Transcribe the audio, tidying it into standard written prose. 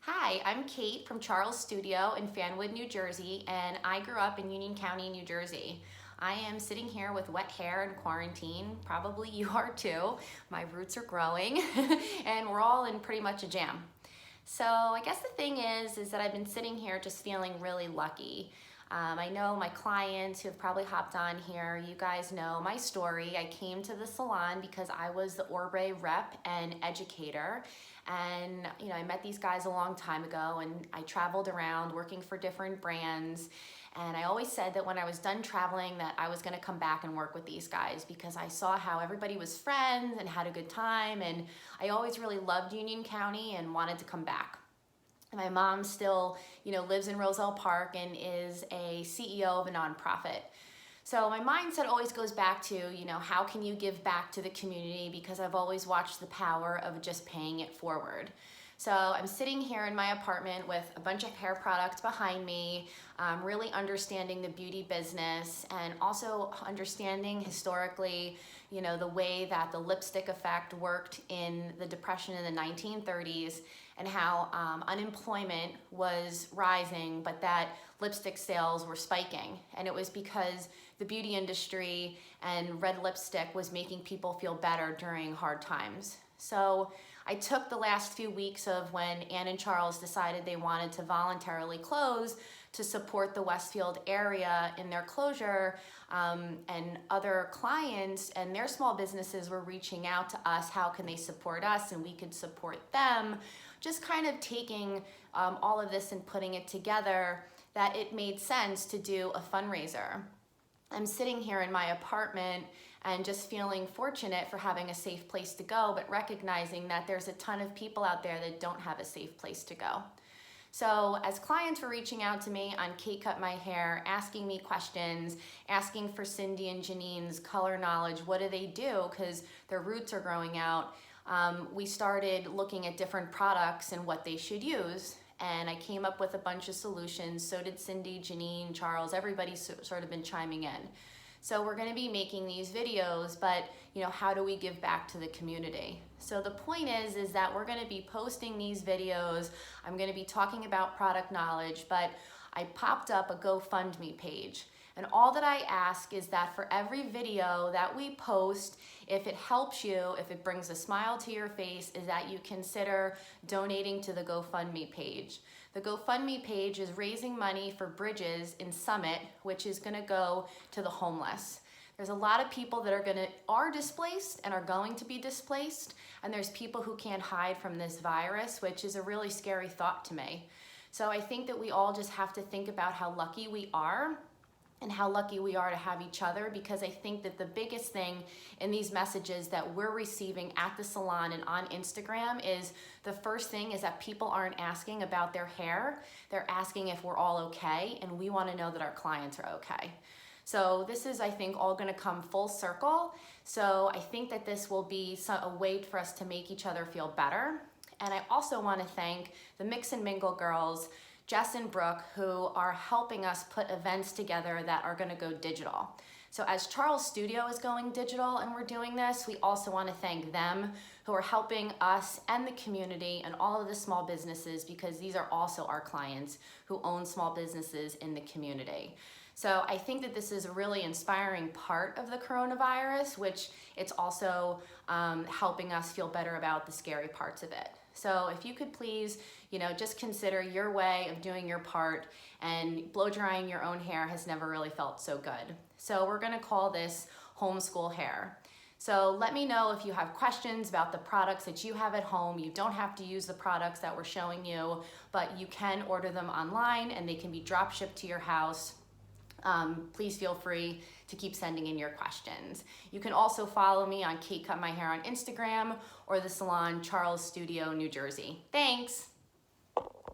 Hi, I'm Kate from Charles Studio in Fanwood, New Jersey, and I grew up in Union County, New Jersey. I am sitting here with wet hair in quarantine. Probably you are too. My roots are growing and we're all in pretty much a jam. So I guess the thing is that I've been sitting here just feeling really lucky. I know my clients who have probably hopped on here, you guys know my story. I came to the salon because I was the Orbe rep and educator. And I met these guys a long time ago and I traveled around working for different brands. And I always said that when I was done traveling that I was gonna come back and work with these guys because I saw how everybody was friends and had a good time. And I always really loved Union County and wanted to come back. My mom still, lives in Roselle Park and is a CEO of a nonprofit. So my mindset always goes back to, how can you give back to the community? Because I've always watched the power of just paying it forward. So I'm sitting here in my apartment with a bunch of hair products behind me, really understanding the beauty business and also understanding historically, the way that the lipstick effect worked in the Depression in the 1930s and how unemployment was rising, but that lipstick sales were spiking. And it was because the beauty industry and red lipstick was making people feel better during hard times. So I took the last few weeks of when Ann and Charles decided they wanted to voluntarily close to support the Westfield area in their closure, and other clients and their small businesses were reaching out to us, how can they support us and we could support them, just kind of taking all of this and putting it together that it made sense to do a fundraiser. I'm sitting here in my apartment and just feeling fortunate for having a safe place to go, but recognizing that there's a ton of people out there that don't have a safe place to go. So as clients were reaching out to me on Kate Cut My Hair, asking me questions, asking for Cindy and Janine's color knowledge, what do they do? Because their roots are growing out. We started looking at different products and what they should use. And I came up with a bunch of solutions. So did Cindy, Janine, Charles, everybody's sort of been chiming in. So we're gonna be making these videos, but how do we give back to the community? So the point is that we're gonna be posting these videos. I'm gonna be talking about product knowledge, but I popped up a GoFundMe page. And all that I ask is that for every video that we post, if it helps you, if it brings a smile to your face, is that you consider donating to the GoFundMe page. The GoFundMe page is raising money for Bridges in Summit, which is gonna go to the homeless. There's a lot of people that are displaced and are going to be displaced, and there's people who can't hide from this virus, which is a really scary thought to me. So I think that we all just have to think about how lucky we are and how lucky we are to have each other, because I think that the biggest thing in these messages that we're receiving at the salon and on Instagram is the first thing is that people aren't asking about their hair. They're asking if we're all okay, and we want to know that our clients are okay. So this is, I think, all going to come full circle. So I think that this will be a way for us to make each other feel better. And I also want to thank the Mix and Mingle girls, Jess and Brooke, who are helping us put events together that are gonna go digital. So as Charles Studio is going digital and we're doing this, we also wanna thank them who are helping us and the community and all of the small businesses, because these are also our clients who own small businesses in the community. So I think that this is a really inspiring part of the coronavirus, which it's also helping us feel better about the scary parts of it. So if you could please, just consider your way of doing your part, and blow drying your own hair has never really felt so good. So we're gonna call this homeschool hair. So let me know if you have questions about the products that you have at home. You don't have to use the products that we're showing you, but you can order them online and they can be drop shipped to your house. Please feel free to keep sending in your questions. You can also follow me on Kate Cut My Hair on Instagram or the salon Charles Studio, New Jersey. Thanks.